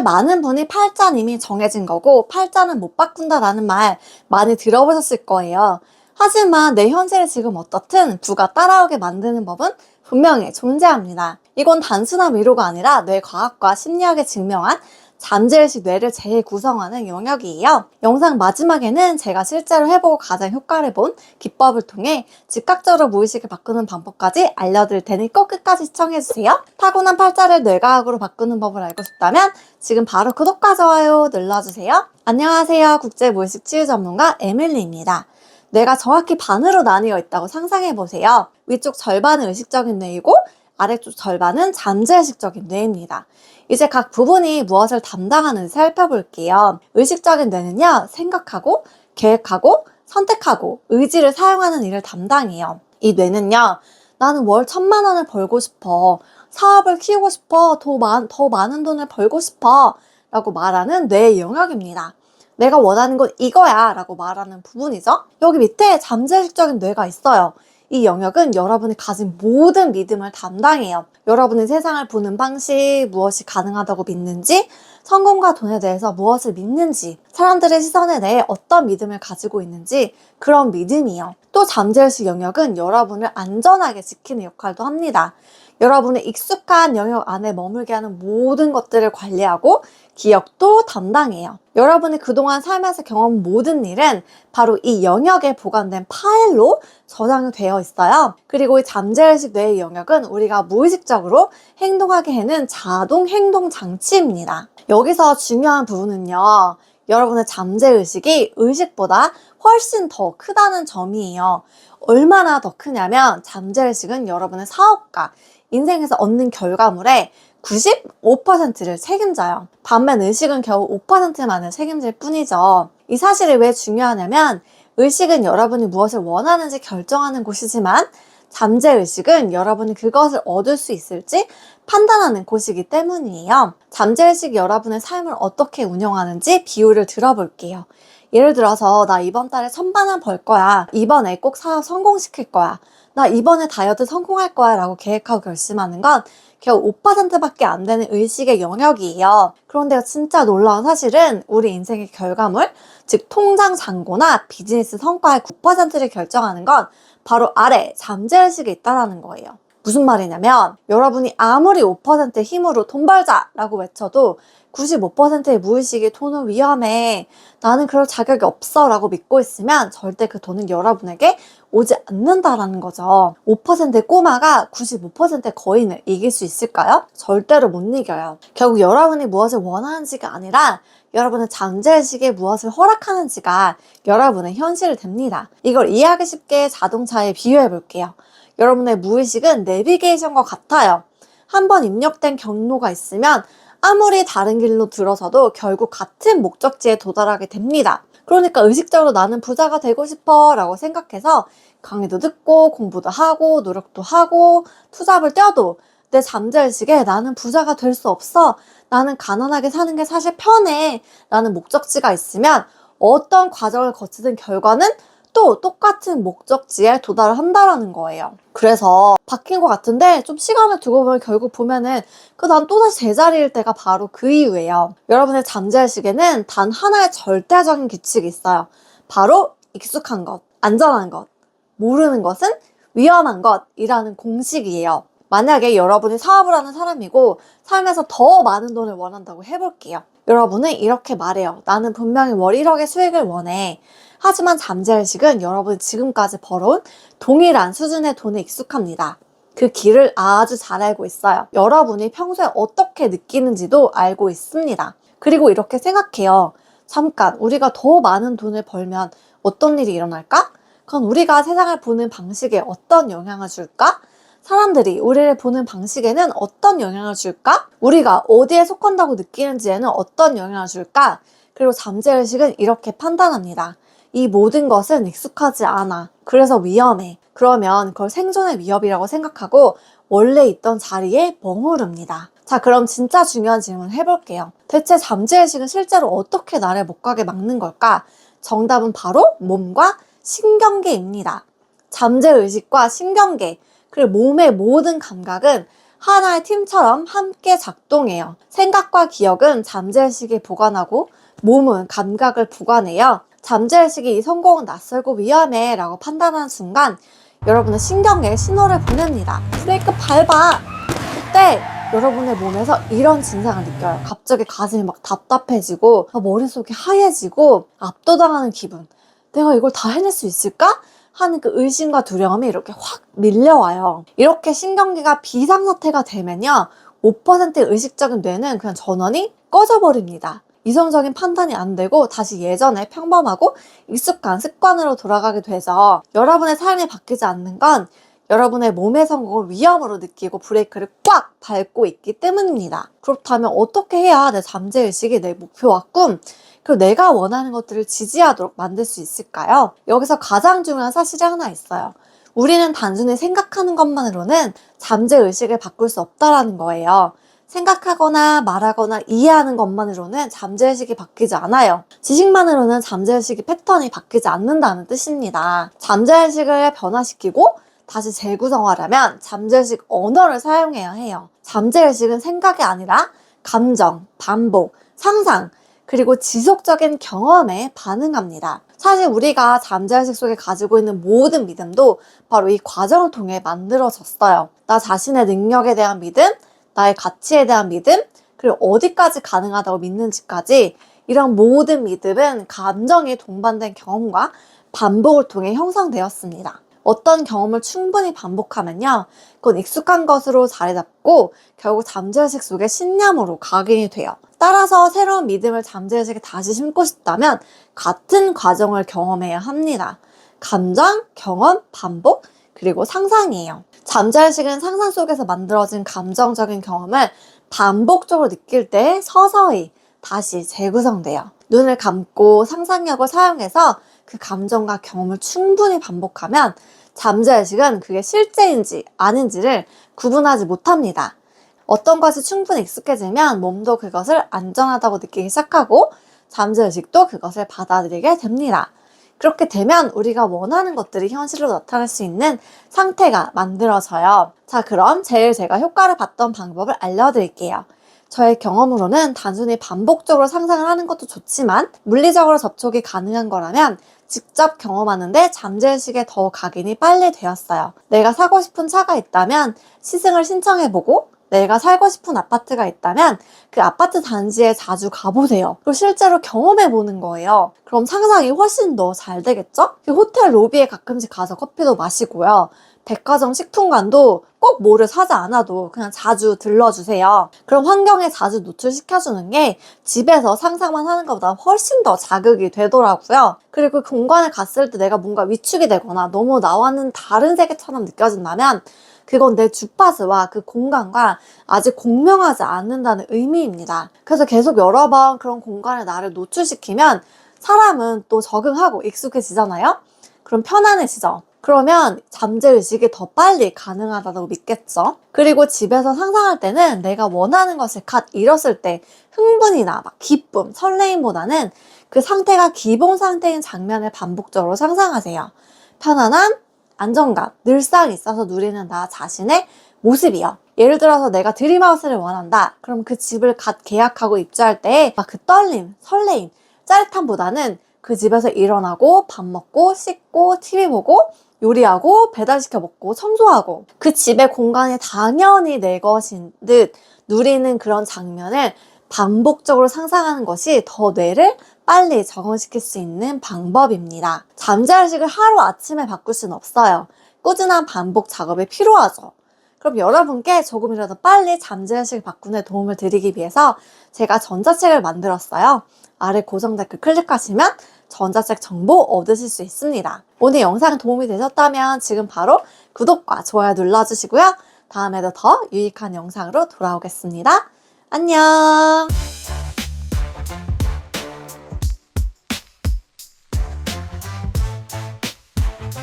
많은 분이 팔자는 이미 정해진 거고 팔자는 못 바꾼다라는 말 많이 들어보셨을 거예요. 하지만 내 현실이 지금 어떻든 부가 따라오게 만드는 법은 분명히 존재합니다. 이건 단순한 위로가 아니라 뇌과학과 심리학에 증명한 잠재의식 뇌를 재구성하는 영역이에요. 영상 마지막에는 제가 실제로 해보고 가장 효과를 본 기법을 통해 즉각적으로 무의식을 바꾸는 방법까지 알려드릴 테니 꼭 끝까지 시청해주세요. 타고난 팔자를 뇌과학으로 바꾸는 법을 알고 싶다면 지금 바로 구독과 좋아요 눌러주세요. 안녕하세요. 국제무의식 치유 전문가 에밀리입니다. 뇌가 정확히 반으로 나뉘어 있다고 상상해보세요. 위쪽 절반은 의식적인 뇌이고 아래쪽 절반은 잠재의식적인 뇌입니다. 이제 각 부분이 무엇을 담당하는지 살펴볼게요. 의식적인 뇌는요, 생각하고, 계획하고, 선택하고, 의지를 사용하는 일을 담당해요. 이 뇌는요, 나는 월 1,000만 원을 벌고 싶어. 사업을 키우고 싶어. 더 많은 돈을 벌고 싶어. 라고 말하는 뇌의 영역입니다. 내가 원하는 건 이거야 라고 말하는 부분이죠. 여기 밑에 잠재의식적인 뇌가 있어요. 이 영역은 여러분이 가진 모든 믿음을 담당해요. 여러분이 세상을 보는 방식, 무엇이 가능하다고 믿는지, 성공과 돈에 대해서 무엇을 믿는지, 사람들의 시선에 대해 어떤 믿음을 가지고 있는지 그런 믿음이요. 또 잠재의식 영역은 여러분을 안전하게 지키는 역할도 합니다. 여러분의 익숙한 영역 안에 머물게 하는 모든 것들을 관리하고 기억도 담당해요. 여러분이 그동안 삶에서 경험한 모든 일은 바로 이 영역에 보관된 파일로 저장이 되어 있어요. 그리고 이 잠재의식 뇌의 영역은 우리가 무의식적으로 행동하게 하는 자동 행동 장치입니다. 여기서 중요한 부분은요. 여러분의 잠재의식이 의식보다 훨씬 더 크다는 점이에요. 얼마나 더 크냐면 잠재의식은 여러분의 사업과 인생에서 얻는 결과물의 95%를 책임져요. 반면 의식은 겨우 5%만을 책임질 뿐이죠. 이 사실이 왜 중요하냐면 의식은 여러분이 무엇을 원하는지 결정하는 곳이지만 잠재의식은 여러분이 그것을 얻을 수 있을지 판단하는 곳이기 때문이에요. 잠재의식이 여러분의 삶을 어떻게 운영하는지 비유를 들어볼게요. 예를 들어서 나 이번 달에 1,000만 원 벌 거야. 이번에 꼭 사업 성공시킬 거야. 나 이번에 다이어트 성공할 거야 라고 계획하고 결심하는 건 겨우 5%밖에 안 되는 의식의 영역이에요. 그런데 진짜 놀라운 사실은 우리 인생의 결과물, 즉 통장 잔고나 비즈니스 성과의 9%를 결정하는 건 바로 아래 잠재의식에 있다는 거예요. 무슨 말이냐면 여러분이 아무리 5%의 힘으로 돈 벌자 라고 외쳐도 95%의 무의식이 돈은 위험해, 나는 그럴 자격이 없어 라고 믿고 있으면 절대 그 돈은 여러분에게 오지 않는다라는 거죠. 5%의 꼬마가 95%의 거인을 이길 수 있을까요? 절대로 못 이겨요. 결국 여러분이 무엇을 원하는지가 아니라 여러분의 잠재의식에 무엇을 허락하는지가 여러분의 현실이 됩니다. 이걸 이해하기 쉽게 자동차에 비유해 볼게요. 여러분의 무의식은 내비게이션과 같아요. 한번 입력된 경로가 있으면 아무리 다른 길로 들어서도 결국 같은 목적지에 도달하게 됩니다. 그러니까 의식적으로 나는 부자가 되고 싶어 라고 생각해서 강의도 듣고 공부도 하고 노력도 하고 투잡을 뛰어도 내 잠재의식에 나는 부자가 될 수 없어, 나는 가난하게 사는 게 사실 편해 라는 목적지가 있으면 어떤 과정을 거치든 결과는 또 똑같은 목적지에 도달을 한다라는 거예요. 그래서 바뀐 것 같은데 좀 시간을 두고 보면 결국 보면은 난 또다시 제자리일 때가 바로 그 이유예요. 여러분의 잠재의식에는 단 하나의 절대적인 규칙이 있어요. 바로 익숙한 것, 안전한 것, 모르는 것은 위험한 것이라는 공식이에요. 만약에 여러분이 사업을 하는 사람이고 삶에서 더 많은 돈을 원한다고 해볼게요. 여러분은 이렇게 말해요. 나는 분명히 월 1억의 수익을 원해. 하지만 잠재의식은 여러분이 지금까지 벌어온 동일한 수준의 돈에 익숙합니다. 그 길을 아주 잘 알고 있어요. 여러분이 평소에 어떻게 느끼는지도 알고 있습니다. 그리고 이렇게 생각해요. 잠깐, 우리가 더 많은 돈을 벌면 어떤 일이 일어날까? 그건 우리가 세상을 보는 방식에 어떤 영향을 줄까? 사람들이 우리를 보는 방식에는 어떤 영향을 줄까? 우리가 어디에 속한다고 느끼는지에는 어떤 영향을 줄까? 그리고 잠재의식은 이렇게 판단합니다. 이 모든 것은 익숙하지 않아. 그래서 위험해. 그러면 그걸 생존의 위협이라고 생각하고 원래 있던 자리에 머무릅니다. 자, 그럼 진짜 중요한 질문 해볼게요. 대체 잠재의식은 실제로 어떻게 나를 못 가게 막는 걸까? 정답은 바로 몸과 신경계입니다. 잠재의식과 신경계, 그리고 몸의 모든 감각은 하나의 팀처럼 함께 작동해요. 생각과 기억은 잠재의식에 보관하고 몸은 감각을 보관해요. 잠재의식이 이 성공은 낯설고 위험해 라고 판단하는 순간 여러분의 신경에 신호를 보냅니다. 브레이크 밟아! 그때 여러분의 몸에서 이런 증상을 느껴요. 갑자기 가슴이 막 답답해지고 머릿속이 하얘지고 압도당하는 기분. 내가 이걸 다 해낼 수 있을까? 하는 그 의심과 두려움이 이렇게 확 밀려와요. 이렇게 신경계가 비상사태가 되면요, 5%의 의식적인 뇌는 그냥 전원이 꺼져버립니다. 이성적인 판단이 안 되고 다시 예전에 평범하고 익숙한 습관으로 돌아가게 돼서 여러분의 삶이 바뀌지 않는 건 여러분의 몸의 성공을 위험으로 느끼고 브레이크를 꽉 밟고 있기 때문입니다. 그렇다면 어떻게 해야 내 잠재의식이 내 목표와 꿈, 그리고 내가 원하는 것들을 지지하도록 만들 수 있을까요? 여기서 가장 중요한 사실이 하나 있어요. 우리는 단순히 생각하는 것만으로는 잠재의식을 바꿀 수 없다라는 거예요. 생각하거나 말하거나 이해하는 것만으로는 잠재의식이 바뀌지 않아요. 지식만으로는 잠재의식의 패턴이 바뀌지 않는다는 뜻입니다. 잠재의식을 변화시키고 다시 재구성하려면 잠재의식 언어를 사용해야 해요. 잠재의식은 생각이 아니라 감정, 반복, 상상, 그리고 지속적인 경험에 반응합니다. 사실 우리가 잠재의식 속에 가지고 있는 모든 믿음도 바로 이 과정을 통해 만들어졌어요. 나 자신의 능력에 대한 믿음, 나의 가치에 대한 믿음, 그리고 어디까지 가능하다고 믿는지까지 이런 모든 믿음은 감정이 동반된 경험과 반복을 통해 형성되었습니다. 어떤 경험을 충분히 반복하면요, 그건 익숙한 것으로 자리 잡고 결국 잠재의식 속의 신념으로 각인이 돼요. 따라서 새로운 믿음을 잠재의식에 다시 심고 싶다면 같은 과정을 경험해야 합니다. 감정, 경험, 반복, 그리고 상상이에요. 잠재의식은 상상 속에서 만들어진 감정적인 경험을 반복적으로 느낄 때 서서히 다시 재구성돼요. 눈을 감고 상상력을 사용해서 그 감정과 경험을 충분히 반복하면 잠재의식은 그게 실제인지 아닌지를 구분하지 못합니다. 어떤 것이 충분히 익숙해지면 몸도 그것을 안전하다고 느끼기 시작하고 잠재의식도 그것을 받아들이게 됩니다. 그렇게 되면 우리가 원하는 것들이 현실로 나타날 수 있는 상태가 만들어져요. 자, 그럼 제가 효과를 봤던 방법을 알려드릴게요. 저의 경험으로는 단순히 반복적으로 상상을 하는 것도 좋지만 물리적으로 접촉이 가능한 거라면 직접 경험하는데 잠재의식에 더 각인이 빨리 되었어요. 내가 사고 싶은 차가 있다면 시승을 신청해보고 내가 살고 싶은 아파트가 있다면 그 아파트 단지에 자주 가보세요. 그리고 실제로 경험해보는 거예요. 그럼 상상이 훨씬 더 잘 되겠죠? 호텔 로비에 가끔씩 가서 커피도 마시고요. 백화점 식품관도 꼭 뭐를 사지 않아도 그냥 자주 들러주세요. 그럼 환경에 자주 노출시켜주는 게 집에서 상상만 하는 것보다 훨씬 더 자극이 되더라고요. 그리고 그 공간에 갔을 때 내가 뭔가 위축이 되거나 너무 나와는 다른 세계처럼 느껴진다면 그건 내 주파수와 그 공간과 아직 공명하지 않는다는 의미입니다. 그래서 계속 여러 번 그런 공간에 나를 노출시키면 사람은 또 적응하고 익숙해지잖아요? 그럼 편안해지죠? 그러면 잠재의식이 더 빨리 가능하다고 믿겠죠? 그리고 집에서 상상할 때는 내가 원하는 것을 갓 이뤘을 때 흥분이나 막 기쁨, 설레임보다는 그 상태가 기본 상태인 장면을 반복적으로 상상하세요. 편안함, 안정감, 늘상 있어서 누리는 나 자신의 모습이요. 예를 들어서 내가 드림하우스를 원한다. 그럼 그 집을 갓 계약하고 입주할 때 막 그 떨림, 설레임, 짜릿함보다는 그 집에서 일어나고 밥 먹고 씻고 TV 보고 요리하고 배달시켜 먹고 청소하고 그 집의 공간이 당연히 내 것인 듯 누리는 그런 장면을 반복적으로 상상하는 것이 더 뇌를 빨리 적응시킬 수 있는 방법입니다. 잠재의식을 하루아침에 바꿀 수는 없어요. 꾸준한 반복 작업이 필요하죠. 그럼 여러분께 조금이라도 빨리 잠재의식을 바꾸는 데 도움을 드리기 위해서 제가 전자책을 만들었어요. 아래 고정 댓글 클릭하시면 전자책 정보 얻으실 수 있습니다. 오늘 영상 도움이 되셨다면 지금 바로 구독과 좋아요 눌러주시고요. 다음에도 더 유익한 영상으로 돌아오겠습니다. 안녕!